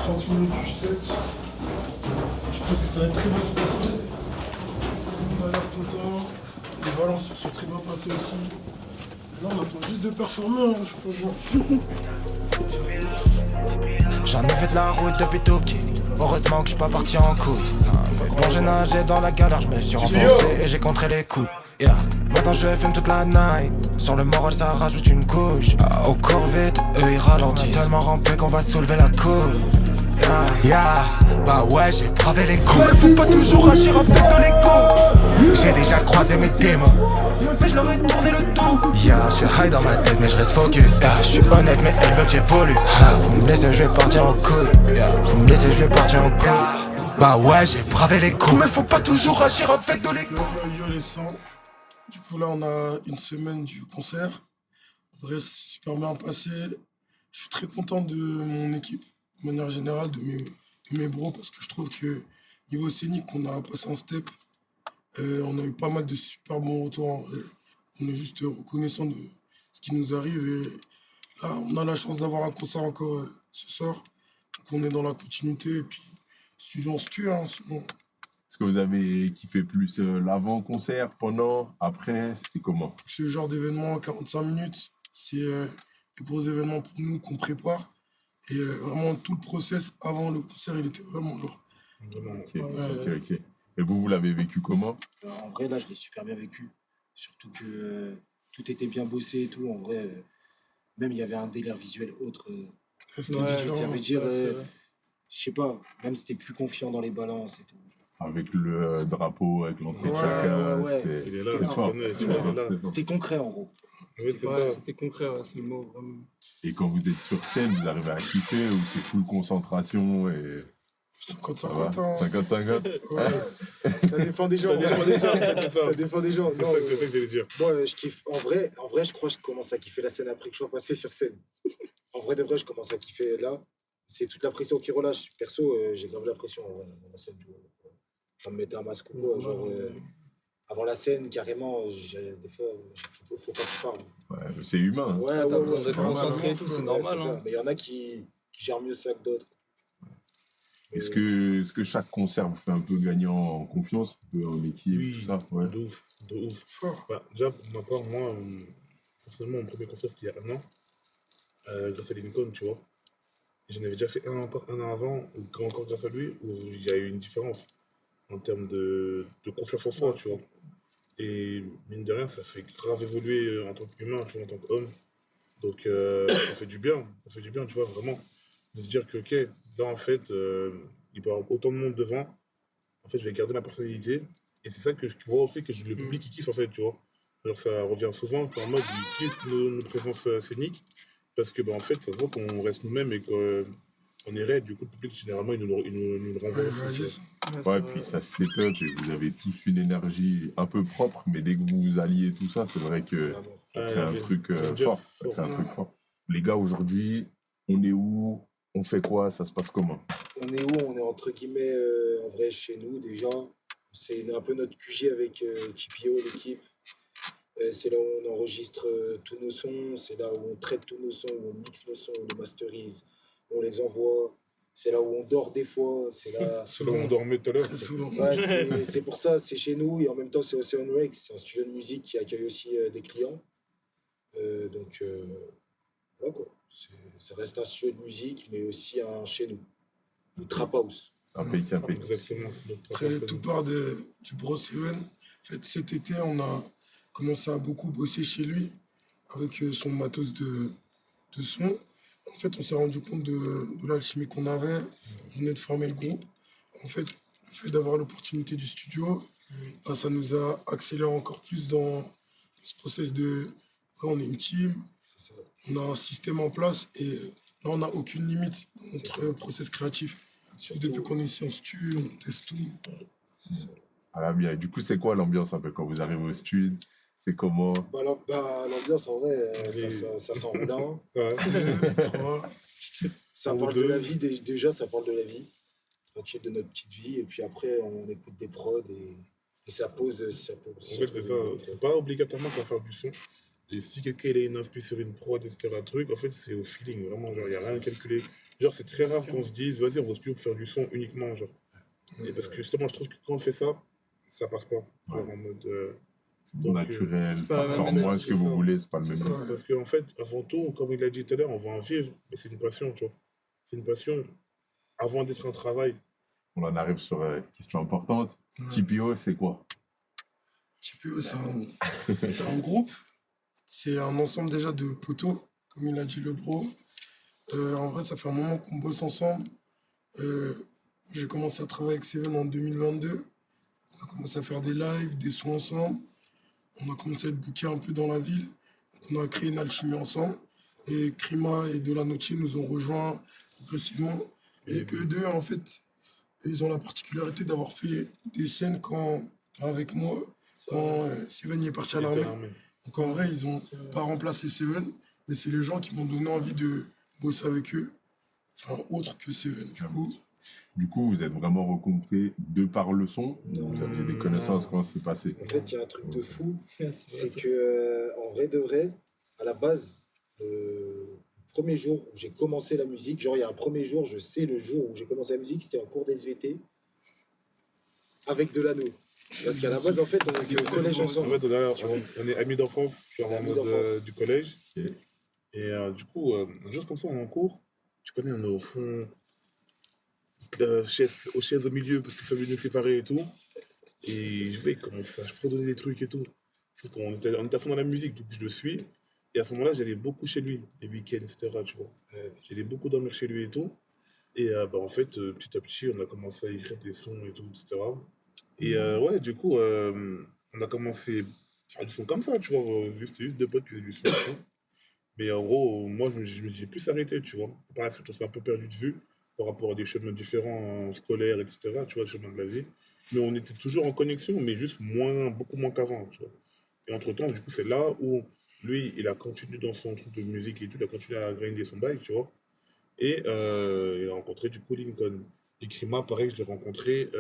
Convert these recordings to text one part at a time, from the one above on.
30 minutes du set. Je pense que ça va très bien se passer. On a l'air content. Les balances se sont très bien passées aussi. Là, on attend juste de performer, hein, je peux dire. J'en ai fait de la route depuis tout petit. Heureusement que je suis pas parti en couille. Mais bon, j'ai nagé dans la galère, je me suis renfoncé et j'ai contré les coups. Yeah. Maintenant je fume toute la night. Sur le moral ça rajoute une couche. Au cours vite, eux ils ralentissent. On est tellement rampé qu'on va soulever la coupe. Bah ouais, j'ai bravé les coups. Mais faut pas toujours agir avec de l'écho. J'ai déjà croisé mes démons, mais je leur ai tourné le dos. Je suis high dans ma tête mais je reste focus. Je suis honnête mais elle veut que j'évolue. Vous me laissez, je vais partir en couille. Vous me laissez, je vais partir en couille. Bah ouais, j'ai bravé les coups. Mais faut pas toujours agir avec de l'écho. Yo les sangs. Du coup là on a une semaine du concert. En vrai c'est super bien passé. Je suis très content de mon équipe, de manière générale, de mes bros, parce que je trouve que niveau scénique on a passé un step. On a eu pas mal de super bons retours en vrai. On est juste reconnaissant de ce qui nous arrive et là on a la chance d'avoir un concert encore ce soir. Donc on est dans la continuité et puis studio on se tue hein, sinon. Est-ce que vous avez kiffé plus l'avant-concert, pendant, après? C'était comment? Ce genre d'événement, 45 minutes, c'est des gros événements pour nous qu'on prépare. Et vraiment, tout le process avant le concert, il était vraiment lourd. Ok. Et vous l'avez vécu comment? En vrai, là, je l'ai super bien vécu. Surtout que tout était bien bossé et tout. En vrai, même il y avait un délire visuel autre. C'était Ça différent. veut dire, je sais pas, même c'était plus confiant dans les balances et tout. Avec le drapeau, avec l'entrée de Ouais, chacun, ouais. c'était fort. C'était concret en gros. C'était concret, ouais, c'est le mot vraiment. Et quand vous êtes sur scène, vous arrivez à kiffer ou c'est full concentration et 50-50 ans. 50-50? Ouais. Ça dépend des gens. Ça dépend des gens. Non, C'est ça que j'allais dire. moi, je kiffe. En vrai, je crois que je commence à kiffer la scène après que je sois passé sur scène. En vrai de vrai, je commence à kiffer là. C'est toute la pression qui relâche. Perso, j'ai grave la pression en vrai, dans la scène. On me mettait un masque ou quoi. Genre, avant la scène, carrément, des fois, faut pas que je parle. Ouais, mais c'est humain. Hein. Ouais, T'as besoin c'est d'être normal. concentré et tout, c'est normal. c'est ça. Hein. Mais il y en a qui gèrent mieux ça que d'autres. Est-ce que chaque concert vous fait un peu gagner en confiance, un peu en équipe, Oui, tout ça? Ouais. de ouf. Fort. Bah, déjà, pour ma part, moi, personnellement, mon premier concert, c'était il y a un an, grâce à Lincoln, tu vois. Et j'en avais déjà fait encore un an avant, encore grâce à lui, où il y a eu une différence en termes de confiance en soi, tu vois. Et mine de rien, ça fait grave évoluer en tant qu'humain, tu vois, en tant qu'homme. Donc, ça fait du bien, tu vois, vraiment. De se dire que, ok, là, en fait, il peut y avoir autant de monde devant. En fait, je vais garder ma personnalité. Et c'est ça que je vois aussi que le public, il kiffe, en fait, tu vois. Alors, ça revient souvent, qu'en mode, ils kiffent nos présences scéniques. Parce que, bah, en fait, ça se voit qu'on reste nous-mêmes et qu'on est raide. Du coup, le public, généralement, il nous le renvoie Ouais, aussi, tu réagissent. Ouais, puis ça step up et vous avez tous une énergie un peu propre, mais dès que vous vous alliez tout ça, c'est vrai que ça crée un truc fort. Ça crée un truc fort. Les gars, aujourd'hui, on est où? On fait quoi? Ça se passe comment? On est où? On est entre guillemets, en vrai, chez nous déjà. C'est un peu notre QG avec TPO, l'équipe. C'est là où on enregistre tous nos sons, c'est là où on traite tous nos sons, où on mixe nos sons, on les masterise, on les envoie. C'est là où on dort des fois, c'est là... C'est là où on dormait tout à l'heure. Très souvent. Ouais, c'est pour ça, c'est chez nous, et en même temps, c'est Ocean Rex, c'est un studio de musique qui accueille aussi des clients. Donc, voilà quoi. Ça reste un studio de musique, mais aussi un chez nous. Une trap house. Impeccable. Exactement. C'est notre Après, préférence. tout part du Bros Even. En fait, cet été, on a commencé à beaucoup bosser chez lui avec son matos de son. En fait, on s'est rendu compte de l'alchimie qu'on avait. On venait de former le groupe. En fait, le fait d'avoir l'opportunité du studio, bah, ça nous a accéléré encore plus dans ce process de... ouais, on est une team, C'est ça. on a un système en place et là, on n'a aucune limite dans notre process créatif. Depuis qu'on est ici, on se tue, on teste tout. C'est ça. Ah, bien. Du coup, c'est quoi l'ambiance un peu quand vous arrivez au studio? C'est comment? L'ambiance, en vrai, Oui. ça s'enroule. Hein. Ouais. Trois. Ça Ou parle de deux. la vie, déjà, ça parle de la vie. Tranquille de notre petite vie. Et puis après, on écoute des prods et ça pose. Ça pose En fait, c'est ça. C'est pas obligatoirement qu'on va faire du son. Et si quelqu'un il a une inspi sur une prod, etc., truc, en fait, c'est au feeling, vraiment, genre, il n'y a rien à calculer. Genre, c'est très rare qu'on se dise, vas-y, on va se studio pour faire du son uniquement, genre. Et parce que justement, je trouve que quand on fait ça passe pas. Genre, Ouais. en mode. C'est Donc, naturel, c'est pas ça la même sort énergie, moins ce que c'est vous ça. voulez, c'est pas le C'est même ça. goût. Parce qu'en fait, avant tout, comme il a dit tout à l'heure, on va en vivre, mais c'est une passion, tu vois. C'est une passion avant d'être un travail. On en arrive sur une question importante. Ouais. TPO, c'est quoi? TPO, c'est un groupe. C'est un ensemble déjà de poteaux, comme il a dit le bro. En vrai, ça fait un moment qu'on bosse ensemble. J'ai commencé à travailler avec Seven en 2022. On a commencé à faire des lives, des sons ensemble. On a commencé à être bookés un peu dans la ville. On a créé une alchimie ensemble. Et Krima et Delanotti nous ont rejoints progressivement. Et eux deux, en fait, ils ont la particularité d'avoir fait des scènes avec moi, quand Seven y est parti à l'armée. Littéralement. Donc en vrai, ils n'ont pas remplacé Seven, mais c'est les gens qui m'ont donné envie de bosser avec eux. Enfin, autre que Seven, du coup. Du coup, vous êtes vraiment rencontrés de par le son ou vous aviez des connaissances? Non. Comment c'est passé? En fait, il y a un truc de fou, Ouais, c'est vrai, que, en vrai de vrai, à la base, le premier jour où j'ai commencé la musique, genre il y a un premier jour, je sais le jour où j'ai commencé la musique, c'était en cours d'SVT avec Delano. Parce qu'à la base, en fait, on était au collège En ensemble. fait, on est amis d'enfance, genre en Amis mode d'enfance. du collège. Ok. Et du coup, un jour comme ça, on est en cours. Tu connais, on est au fond, aux chaises au milieu, parce que famille nous séparer et tout. Et je vais commencer à fredonner des trucs et tout. Sauf qu'on était à fond dans la musique, donc je le suis. Et à ce moment-là, j'allais beaucoup chez lui, les week-ends, etc. Tu vois. J'allais beaucoup dormir chez lui et tout. Et en fait, petit à petit, on a commencé à écrire des sons et tout, etc. Et ouais, du coup, on a commencé à faire du son comme ça, tu vois. Juste deux potes qui faisaient du son et tout. Mais en gros, moi, je me suis plus arrêté, tu vois. Par la suite, on s'est un peu perdu de vue par rapport à des chemins différents, scolaires, etc., tu vois, le chemin de la vie. Mais on était toujours en connexion, mais juste beaucoup moins qu'avant, tu vois. Et entre-temps, du coup, c'est là où lui, il a continué dans son truc de musique et tout, il a continué à grinder son bike, tu vois. Et il a rencontré, du coup, Lincoln. Et Krima, pareil, je l'ai rencontré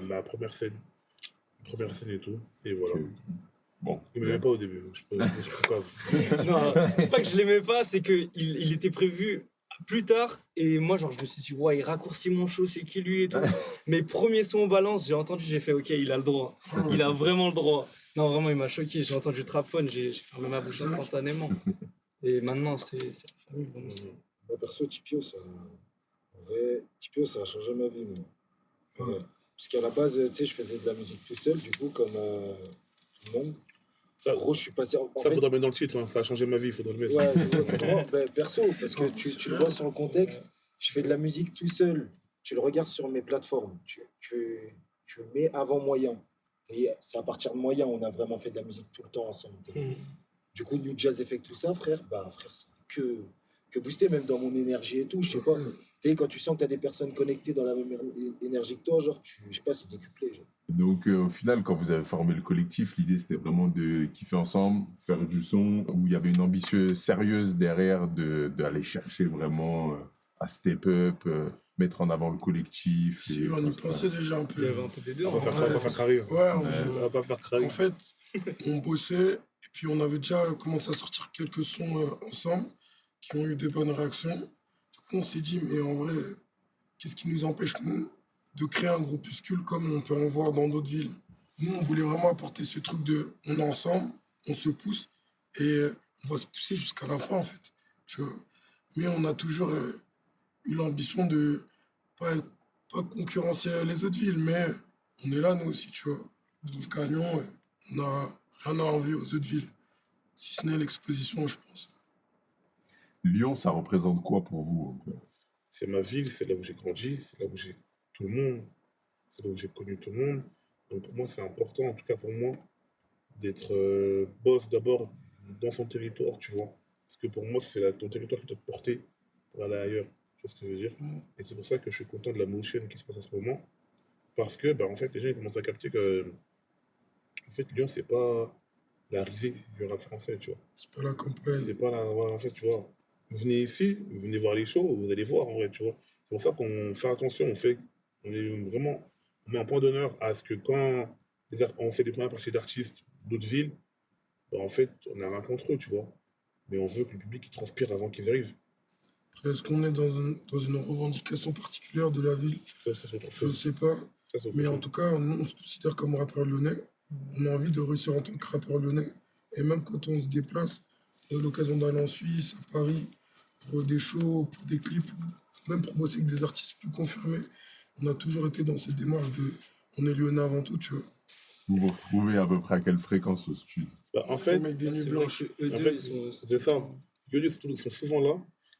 ma première scène. Première scène et tout. Et voilà. Ok. Bon. Il m'aimait pas au début, je peux pas. Non, c'est pas que je l'aimais pas, c'est qu'il était prévu plus tard. Et moi, genre, je me suis dit, ouais, il raccourcit mon show, c'est qui lui et tout. Mes premiers sons au balance, j'ai entendu, j'ai fait, ok, il a le droit. Il a vraiment le droit. Non, vraiment, il m'a choqué. J'ai entendu Trapphone, j'ai fermé ma bouche instantanément. Et maintenant, c'est la famille. Vraiment, Moi, perso, Tipio, ça. En vrai, Tipio, ça a changé ma vie, moi. Ouais. Parce qu'à la base, tu sais, je faisais de la musique tout seul, du coup, comme tout le monde. Ça, En gros, je suis passé. En ça fait, faudra mettre dans le titre, hein. Ça a changé ma vie, il faudra le mettre. ouais, vraiment, ben, perso, parce que tu le vois sur le contexte, je fais de la musique tout seul. Tu le regardes sur mes plateformes, tu mets avant moyen. Et c'est à partir de moyen, on a vraiment fait de la musique tout le temps ensemble. Du coup, New Jazz Effect, tout ça, frère, bah frère, ça fait que booster, même dans mon énergie et tout, je sais pas. Tu sais, quand tu sens que tu as des personnes connectées dans la même énergie que toi, genre, je sais pas, c'est décuplé. Genre. Donc, au final, quand vous avez formé le collectif, l'idée c'était vraiment de kiffer ensemble, faire du son, où il y avait une ambition sérieuse derrière d'aller chercher vraiment à step up, mettre en avant le collectif. Si, on y pensait déjà un il y avait peu. un peu des deux. On va hein. faire carré. Ouais, On va pas faire carré. en fait, on bossait et puis on avait déjà commencé à sortir quelques sons ensemble qui ont eu des bonnes réactions. Du coup, on s'est dit, mais en vrai, qu'est-ce qui nous empêche, nous, de créer un groupuscule comme on peut en voir dans d'autres villes? Nous, on voulait vraiment apporter ce truc de on est ensemble, on se pousse et on va se pousser jusqu'à la fin, en fait. Tu vois. Mais on a toujours eu l'ambition de pas concurrencer les autres villes, mais on est là, nous aussi, tu vois. Je trouve qu'à Lyon, on n'a rien à envier aux autres villes, si ce n'est l'exposition, je pense. Lyon, ça représente quoi pour vous un peu? C'est ma ville, c'est là où j'ai grandi, c'est là où j'ai tout le monde, c'est là où j'ai connu tout le monde. Donc pour moi, c'est important, en tout cas pour moi, d'être boss d'abord dans son territoire, tu vois. Parce que pour moi, c'est ton territoire qui doit te porter pour aller ailleurs. Tu vois ce que je veux dire? Et c'est pour ça que je suis content de la motion qui se passe en ce moment. Parce que, bah, en fait, les gens ils commencent à capter que, en fait, Lyon, c'est pas la risée du rap français, tu vois. C'est pas la campagne. C'est pas la. Ouais, en fait, tu vois. Vous venez ici, vous venez voir les shows, vous allez voir en vrai, tu vois. C'est pour ça qu'on fait attention, on est vraiment, on met un point d'honneur à ce que quand on fait des premières parties d'artistes d'autres villes, bah, en fait, on n'a rien contre eux, tu vois. Mais on veut que le public il transpire avant qu'ils arrivent. Après, est-ce qu'on est dans une revendication particulière de la ville? Ça, c'est autre Je chose. sais pas. Ça, c'est autre Mais en chose. tout cas, nous, on se considère comme rappeur lyonnais. On a envie de réussir en tant que rappeur lyonnais. Et même quand on se déplace, on a l'occasion d'aller en Suisse, à Paris, pour des shows, pour des clips, ou même pour bosser avec des artistes plus confirmés. On a toujours été dans cette démarche de on est lyonnais avant tout, tu vois. Vous vous retrouvez à peu près à quelle fréquence au studio? Bah, en fait, Mec des Ah, nuits c'est vrai blanches. que eux en deux, fait, ils sont. c'est ça. Yoyo, ils sont souvent là.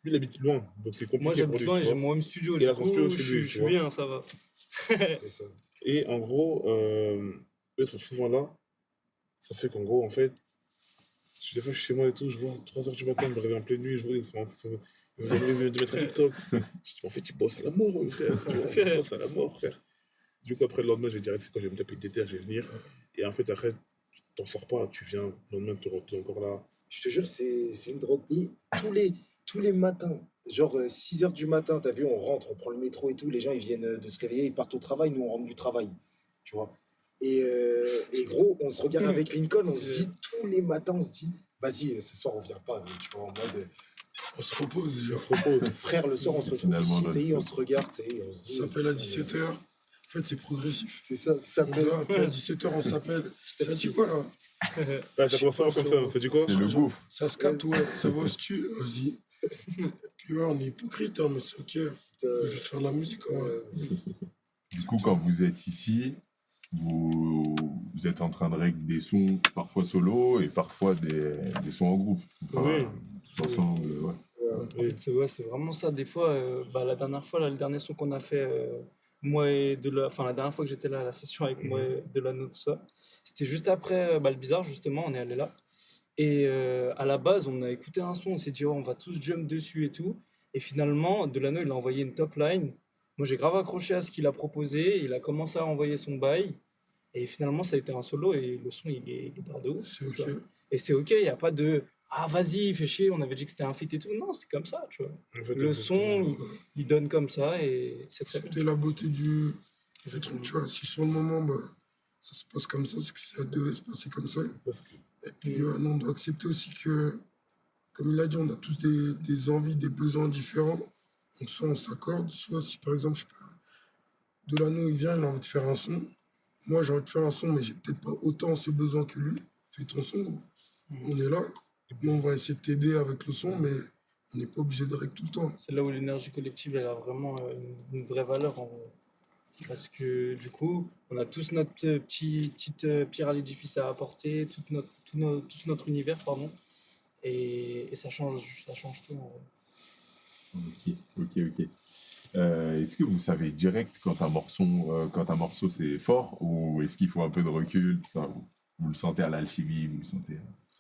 Lui, il habite loin, donc c'est Moi, compliqué pour j'habite lui, loin tu et j'ai vois. mon home studio. Il Du a son coup, studio je chez lui, suis tu je suis vois. bien, ça va. C'est ça. Et en gros, eux ils sont souvent là. Ça fait qu'en gros, en fait, des fois, je suis chez moi et tout, je vois 3h du matin, je me réveille en pleine nuit, je vois ils viennent de mettre un TikTok. Je dis, en fait, ils bossent à la mort, mon frère. Ils bossent à la mort, frère. Du coup, après, le lendemain, je vais dire, c'est quoi, je vais me taper une déterre, je vais venir. Et en fait, après, t'en sors pas, tu viens, le lendemain, tu es encore là. Je te jure, c'est une drogue. Et tous les matins, genre 6h du matin, t'as vu, on rentre, on prend le métro et tout, les gens ils viennent de se réveiller, ils partent au travail, nous on rentre du travail, tu vois. Et gros, on se regarde avec Lincoln, on se dit, tous les matins, on se dit, vas-y, ce soir on vient pas, mais tu vois, en mode, On se repose, On genre. se repose. frère, le soir on se retrouve Finalement, ici, TI, on non-stop. se regarde, et on se dit. On s'appelle à 17h. En fait, c'est progressif. C'est ça, ça On s'appelle. dort, après à 17h, on s'appelle. Ça dit quoi là? Ah, t'as commencé comme ça, on fait du quoi? C'est le gouffre. Ça se capte, ouais. Ça va au stu, vas-y. Puis ouais, on est hypocrite, hein, mais c'est ok. On veut juste faire de la musique, ouais. Du coup, quand vous êtes ici, vous êtes en train de régler des sons parfois solo et parfois des sons en groupe. Oui. Tous ensemble, ouais. En fait, c'est vraiment ça. Des fois, la dernière fois, là, le dernier son qu'on a fait, moi et enfin, la dernière fois que j'étais là à la session avec moi et Delano, tout ça, c'était juste après le Bizarre, justement, on est allé là. Et à la base, on a écouté un son, on s'est dit, oh, on va tous jump dessus et tout. Et finalement, Delano, il a envoyé une top line. Moi, j'ai grave accroché à ce qu'il a proposé. Il a commencé à envoyer son bail. Et finalement, ça a été un solo et le son, il est barre de ouf. C'est tu ok. vois. Et c'est ok, il n'y a pas de ah, vas-y, fais chier, on avait dit que c'était un feat et tout. Non, c'est comme ça, tu vois. En fait, Le exactement. son, il donne comme ça et c'est très bien. C'était la beauté du truc, tu vois. Si sur le moment, bah, ça se passe comme ça, c'est que ça devait se passer comme ça. Parce que Et puis, nous, on doit accepter aussi que, comme il a dit, on a tous des envies, des besoins différents. Donc, soit on s'accorde, soit si par exemple, je sais pas, Delano, il vient, il a envie de faire un son. Moi, j'ai envie de faire un son, mais j'ai peut-être pas autant ce besoin que lui. Fais ton son, gros. On est là. Nous, on va essayer de t'aider avec le son, mais on n'est pas obligé de règler tout le temps. C'est là où l'énergie collective, elle a vraiment une vraie valeur en vrai. Parce que du coup, on a tous notre petite pierre à l'édifice à apporter, tous notre univers, pardon. Et ça change tout en vrai. Ok. Est-ce que vous savez direct quand un morceau c'est fort ou est-ce qu'il faut un peu de recul, ça, vous le sentez à l'alchimie, vous le sentez.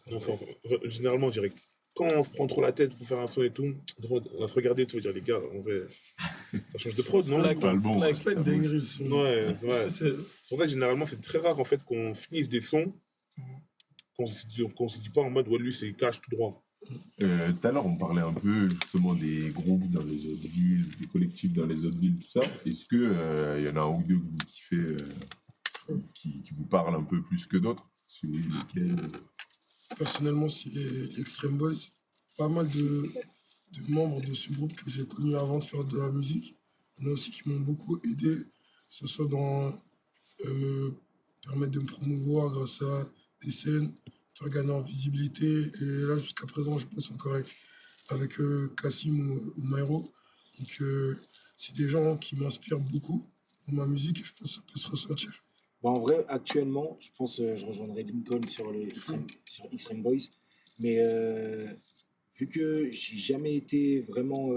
non, généralement direct. Quand on se prend trop la tête pour faire un son et tout, on va se regarder et tout, dire les gars, en vrai, ça change de prod, non? Pas le bon. C'est pas une dinguerie, le son. Ouais. C'est- C'est pour ça que généralement, c'est très rare en fait qu'on finisse des sons qu'on se dit pas en mode, ouais, lui, c'est cash tout droit. Tout à l'heure, on parlait un peu justement des groupes dans les autres villes, des collectifs dans les autres villes, tout ça. Est-ce que y en a un ou deux que vous kiffez, qui vous parlent un peu plus que d'autres? Si oui, lesquels? Personnellement, c'est les Extreme Boys. Pas mal de membres de ce groupe que j'ai connus avant de faire de la musique. Il y en a aussi qui m'ont beaucoup aidé, que ce soit dans me permettre de me promouvoir grâce à des scènes, faire gagner en visibilité. Et là, jusqu'à présent, je bosse encore avec Kassim ou Mairo. Donc, c'est des gens qui m'inspirent beaucoup dans ma musique et je pense que ça peut se ressentir. Bah, en vrai, actuellement, je pense je rejoindrai Lincoln sur Extreme Boys. Mais vu que j'ai jamais été vraiment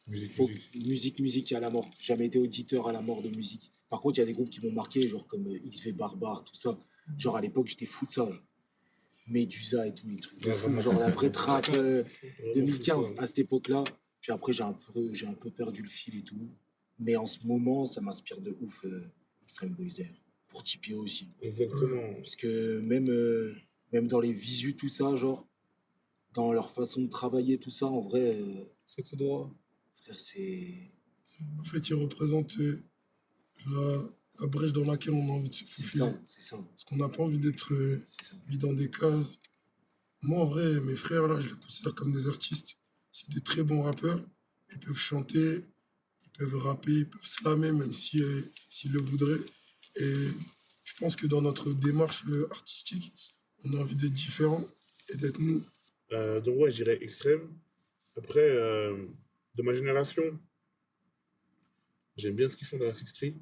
musique à la mort, jamais été auditeur à la mort de musique. Par contre, il y a des groupes qui m'ont marqué, genre comme XV Barbare, tout ça. Genre à l'époque, j'étais fou de ça. Genre. Medusa et tout, les trucs de fou. Genre la vraie trap 2015 à cette époque-là. Puis après, j'ai un peu perdu le fil et tout. Mais en ce moment, ça m'inspire de ouf Extreme Boys d'ailleurs. Pour Tipio aussi. Exactement. Parce que même dans les visus, tout ça, genre, dans leur façon de travailler, tout ça, en vrai, C'est tout droit. frère, c'est. En fait, ils représentent la la brèche dans laquelle on a envie de se C'est faufiler. ça, c'est ça. Parce qu'on n'a pas envie d'être C'est ça. mis dans des cases. Moi, en vrai, mes frères, là, je les considère comme des artistes. C'est des très bons rappeurs. Ils peuvent chanter, ils peuvent rapper, ils peuvent slammer, même si, s'ils le voudraient. Et je pense que dans notre démarche artistique, on a envie d'être différent et d'être nous. Donc ouais, je dirais extrême. Après, de ma génération, j'aime bien ce qu'ils font dans la Six-Tree.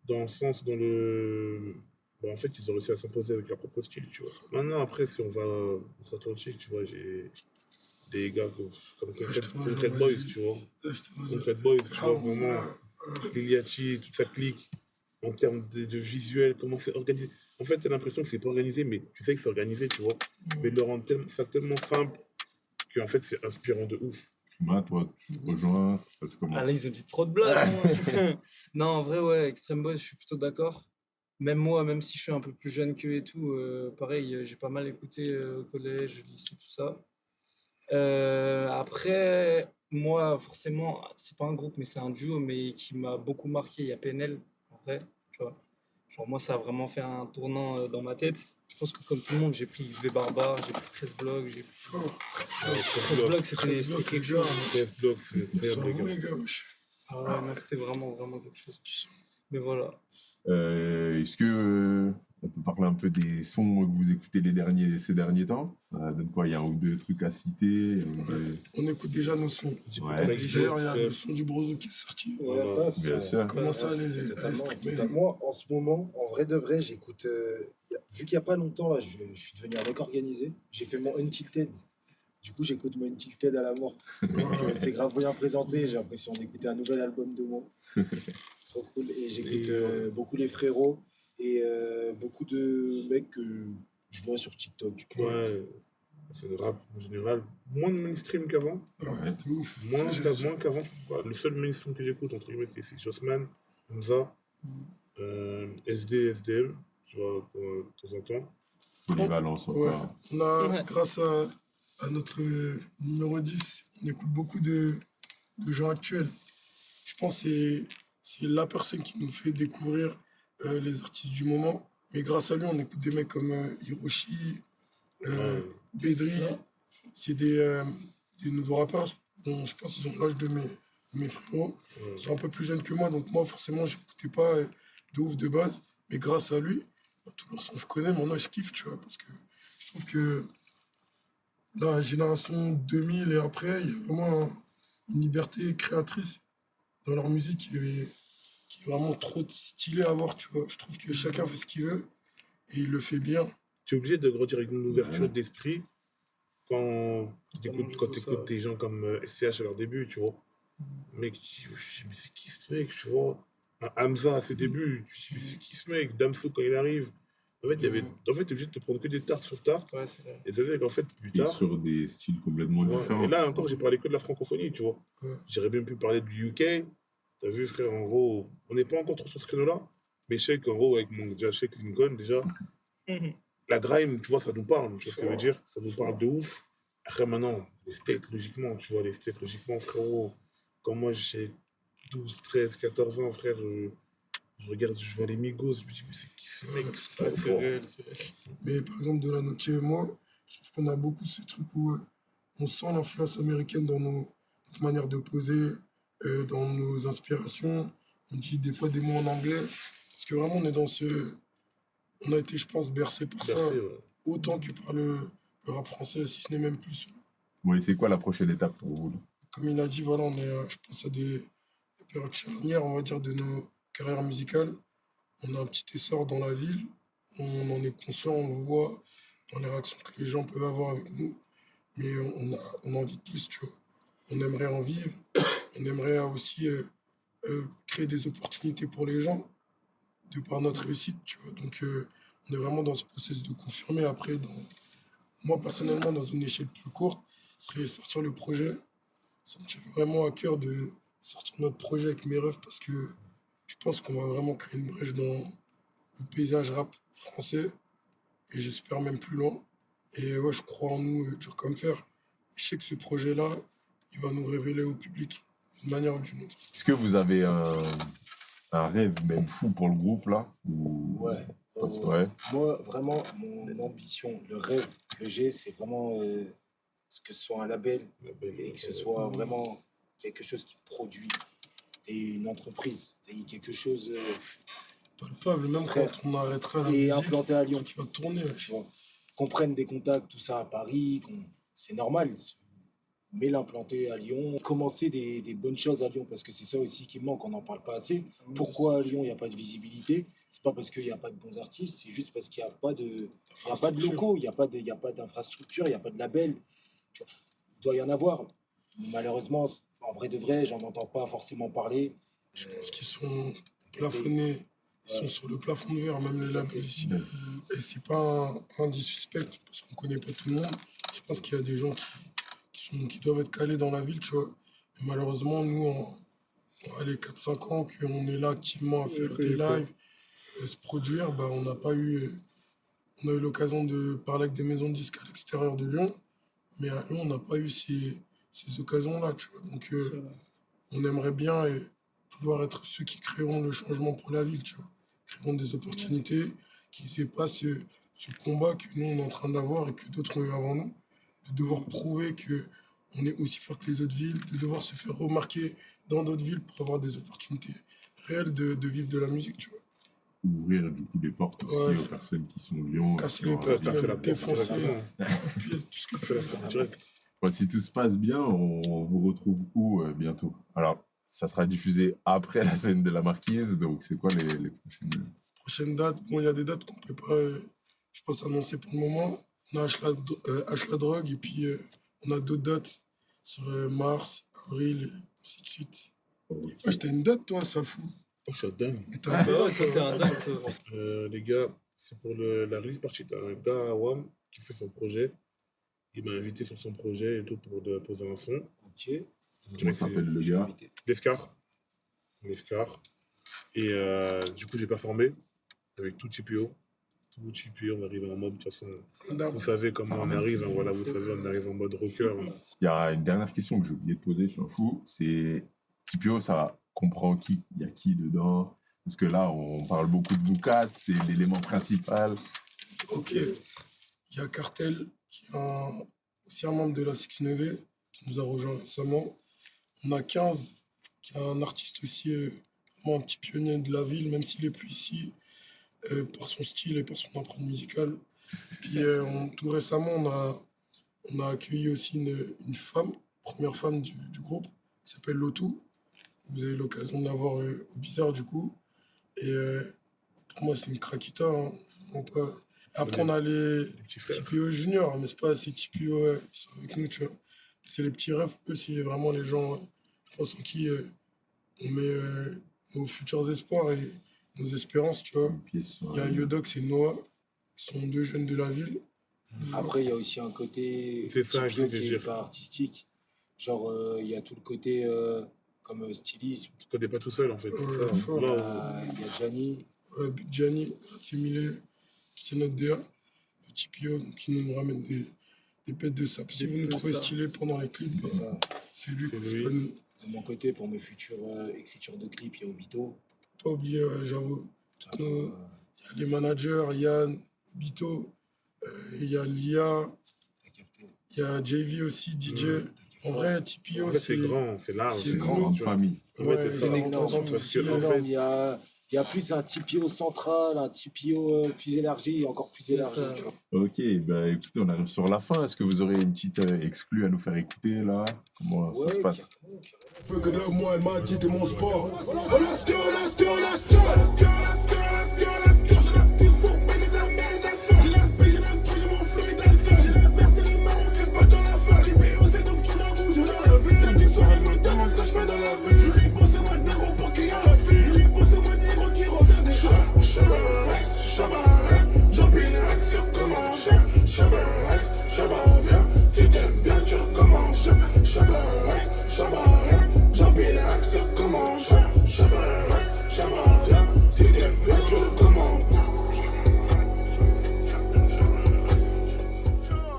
Dans le sens, dans le... Bon, en fait, ils ont réussi à s'imposer avec leur propre style, tu vois. Maintenant, après, si on va outre-Atlantique, tu vois, j'ai des gars comme Concrete Boys, tu vois. Concrete Boys, tu vois, vraiment, Liliachi, toute sa clique, en termes de visuel, comment c'est organisé. En fait, t'as l'impression que c'est pas organisé, mais tu sais que c'est organisé, tu vois. Mais ils le rendent ça tellement simple qu'en fait, c'est inspirant de ouf. Toi, tu me rejoins, ça se passe comment? Ah là, ils ont dit trop de blagues. Hein. Non, en vrai, ouais, Extreme Boys, je suis plutôt d'accord. Même moi, même si je suis un peu plus jeune qu'eux et tout, pareil, j'ai pas mal écouté au collège, lycée, tout ça. Après, moi, forcément, c'est pas un groupe, mais c'est un duo, mais qui m'a beaucoup marqué. Il y a PNL, en vrai, tu vois. Genre, moi, ça a vraiment fait un tournant dans ma tête. Je pense que comme tout le monde, j'ai pris XV Barbare, j'ai pris 13 blocs, j'ai pris... Fort. 13 blocs, c'était quelque chose. Hein. 13 blocs, c'est Ils très sont bien. où, les gars, wesh. Ah ouais, non, c'était vraiment, vraiment quelque chose. Mais voilà. Est-ce que on peut parler un peu des sons que vous écoutez ces derniers temps? Ça donne quoi? Il y a un ou deux trucs à citer? On écoute déjà nos sons. Ouais. D'ailleurs, il y a le son du Brozo qui est sorti. Ouais, Voilà. passe, Bien sûr. Comment ça, les totalement, streamer? totalement. En ce moment, en vrai de vrai, j'écoute. Vu qu'il n'y a pas longtemps, là, je suis devenu un mec organisé. J'ai fait mon Untilted. Du coup, j'écoute mon Untilted à la mort. Donc, c'est grave bien présenté. J'ai l'impression d'écouter un nouvel album de moi. Trop cool. Et j'écoute beaucoup les frérots et beaucoup de mecs que je vois sur TikTok. Ouais, c'est le rap en général. Moins de mainstream qu'avant. Ouais, t'es ouf. Moins Ça, qu'avant. Voilà, le seul mainstream que j'écoute, entre guillemets, c'est Jossman, Hamza, SD, SDM, tu vois, de temps en temps. Polyvalence Ouais, encore. on a, Ouais. grâce à notre numéro 10, on écoute beaucoup de gens actuels. Je pense que c'est la personne qui nous fait découvrir les artistes du moment. Mais grâce à lui, on écoute des mecs comme Hiroshi, Ouais. Bedri. C'est des nouveaux rappeurs. Dont je pense qu'ils ont l'âge de mes frérots. Ouais. Ils sont un peu plus jeunes que moi, donc moi, forcément, je n'écoutais pas de ouf de base. Mais grâce à lui, tous leurs sons, je connais. Maintenant, je kiffe, tu vois, parce que je trouve que la génération 2000 et après, il y a vraiment une liberté créatrice dans leur musique qui est vraiment trop stylée à voir, tu vois. Je trouve que chacun fait ce qu'il veut et il le fait bien. Tu es obligé de grandir avec une ouverture Ouais. d'esprit quand tu Totalement, c'est ça, écoutes ouais. des gens comme SCH à leur début, tu vois. Mec, je dis, mais c'est qui ce mec, tu vois. Un Hamza à ses débuts, tu dis, mais c'est qui ce mec, Damso quand il arrive. En fait, t'es obligé de te prendre que des tartes sur tartes. Ouais, c'est vrai. Et t'as vu qu'en fait, plus Et tard, sur des styles complètement tu vois, différents. et là encore, j'ai parlé que de la francophonie, tu vois. Ouais. J'aurais bien pu parler du UK. T'as vu, frère, en gros, on n'est pas encore trop sur ce créneau-là. Mais je sais qu'en gros, avec mon déjà Sheik Lincoln, déjà, la grime, tu vois, ça nous parle. Tu vois ce que je veux dire? Ça nous parle de ouf. Après, maintenant, les States, logiquement, tu vois, les States, logiquement, frérot. Quand moi, j'ai 12, 13, 14 ans, frère, je regarde, je vois les Migos, je me dis, mais c'est qui ce mec? C'est trop C'est fort. réel, c'est réel. Mais par exemple, de la Noche et moi, je trouve qu'on a beaucoup ces trucs où on sent l'influence américaine dans notre manière de poser, dans nos inspirations. On dit des fois des mots en anglais. Parce que vraiment, on est dans ce. On a été, je pense, bercé par ça, Bercé, ouais. autant que par le rap français, si ce n'est même plus. Ouais, c'est quoi la prochaine étape pour vous là? Comme il a dit, voilà, on est, je pense, à des périodes charnières, on va dire, de nos carrières musicales. On a un petit essor dans la ville, on en est conscient, on le voit dans les réactions que les gens peuvent avoir avec nous, mais on a envie de plus, tu vois. On aimerait en vivre, on aimerait aussi créer des opportunités pour les gens, de par notre réussite, tu vois. Donc, on est vraiment dans ce processus de confirmer. Après, moi, personnellement, dans une échelle plus courte, ce serait sortir le projet. Ça me tient vraiment à cœur de sortir notre projet avec mes refs parce que je pense qu'on va vraiment créer une brèche dans le paysage rap français et j'espère même plus loin. Et ouais, je crois en nous, dur comme fer. Je sais que ce projet-là, il va nous révéler au public d'une manière ou d'une autre. Est-ce que vous avez un rêve même fou pour le groupe là Ouais. Ouais. Moi, vraiment, mon ambition, le rêve que j'ai, c'est vraiment que ce soit un label et que ce soit vraiment quelque chose qui produit et une entreprise et quelque chose palpable, même Frère. quand on arrêtera la et musique, implanté à Lyon. qui va tourner. Tu vois, qu'on prenne des contacts, tout ça à Paris, c'est normal. Mais l'implanter à Lyon, commencer des bonnes choses à Lyon, parce que c'est ça aussi qui me manque, on n'en parle pas assez. Pourquoi à Lyon, il n'y a pas de visibilité? C'est pas parce qu'il n'y a pas de bons artistes, c'est juste parce qu'il n'y a pas de locaux, il n'y a pas d'infrastructure, il n'y a pas de label. Tu vois, il doit y en avoir. Malheureusement, en vrai de vrai, j'en entends pas forcément parler. Je pense qu'ils sont plafonnés, ils sont sur le plafond de verre, même les labels ici. Et c'est pas un dissuspect, parce qu'on connaît pas tout le monde. Je pense qu'il y a des gens qui doivent être calés dans la ville, tu vois. Et malheureusement, nous, en 4-5 ans qu'on est là activement à faire des lives, et se produire, bah, on a eu l'occasion de parler avec des maisons de disques à l'extérieur de Lyon, mais à Lyon, on n'a pas eu ces occasions-là, tu vois. Donc, on aimerait bien pouvoir être ceux qui créeront le changement pour la ville, tu vois. Créeront des opportunités, qu'ils n'aient pas ce combat que nous, on est en train d'avoir et que d'autres ont eu avant nous, de devoir prouver qu'on est aussi fort que les autres villes, de devoir se faire remarquer dans d'autres villes pour avoir des opportunités réelles de vivre de la musique, tu vois. Ouvrir du coup des portes aussi aux personnes qui sont Lyon. Casser les portes, même défoncer. Puis, tout ce que tu veux faire. Bon, si tout se passe bien, on vous retrouve où bientôt? Alors, ça sera diffusé après la scène de la Marquise, donc c'est quoi les Prochaines dates? Bon, il y a des dates qu'on peut pas, je pense, annoncer pour le moment. On a H la Drogue et puis on a d'autres dates sur mars, avril et ainsi de suite. Okay. Ah, t'as une date, toi, ça fout. Oh, je suis dingue. Mais t'as une date, Toi, t'es un dingue. Les gars, c'est pour la release party. T'as un gars à WAM qui fait son projet. Il m'a invité sur son projet et tout pour poser un son. Ok. Comment s'appelle le gars? Lescar. Et du coup, j'ai performé avec tout TPO. Tout TPO, on arrive en mode, de toute façon, vous savez comment on arrive. Hein, voilà, vous savez, on arrive en mode rocker. Il y a une dernière question que j'ai oublié de poser, je suis un fou. C'est TPO, ça comprend qui? Il y a qui dedans? Parce que là, on parle beaucoup de vous quatre, c'est l'élément principal. Ok. Il y a Cartel, qui est aussi un membre de la 6-9, qui nous a rejoint récemment. On a 15, qui est un artiste aussi, vraiment un petit pionnier de la ville, même s'il n'est plus ici, par son style et par son empreinte musicale. Puis tout récemment, on a accueilli aussi une femme, première femme du groupe, qui s'appelle Lotou. Vous avez l'occasion d'avoir au Bizarre du coup. Et pour moi, c'est une craquita. Hein. Je mens pas. Après, on a les TPO juniors, mais c'est pas assez TPO, ils sont avec nous, tu vois. C'est les petits rêves, eux, c'est vraiment les gens, je pense, en qui on met nos futurs espoirs et nos espérances, tu vois. Il y a Yodox et Noah, qui sont deux jeunes de la ville. Après, il y a aussi un côté TPO qui n'est pas artistique. Genre, il y a tout le côté comme stylisme. Tu ne connais pas tout seul, en fait. Il y a Gianni. Big Gianni, Ratsimile, c'est notre DA, le TPO, qui nous ramène des bêtes de sable. Si vous nous trouvez stylés pendant les clips, c'est lui, c'est pas nous. De mon côté, pour mes futures écritures de clips, il y a Obito. Pas oublier, j'avoue. Il y a les managers, Yann, Obito, il y a Lia, il y a JV aussi, DJ. En vrai, TPO, c'est grand, c'est large, c'est une grande famille. Ouais, c'est une extension aussi. Il y a plus un TPO central, un TPO plus élargi, encore plus élargi. Tu vois. Ok, bah écoutez, on arrive sur la fin. Est-ce que vous aurez une petite exclue à nous faire écouter là? Comment ça se passe? Moi, elle m'a dit t'es mon sport. Shabba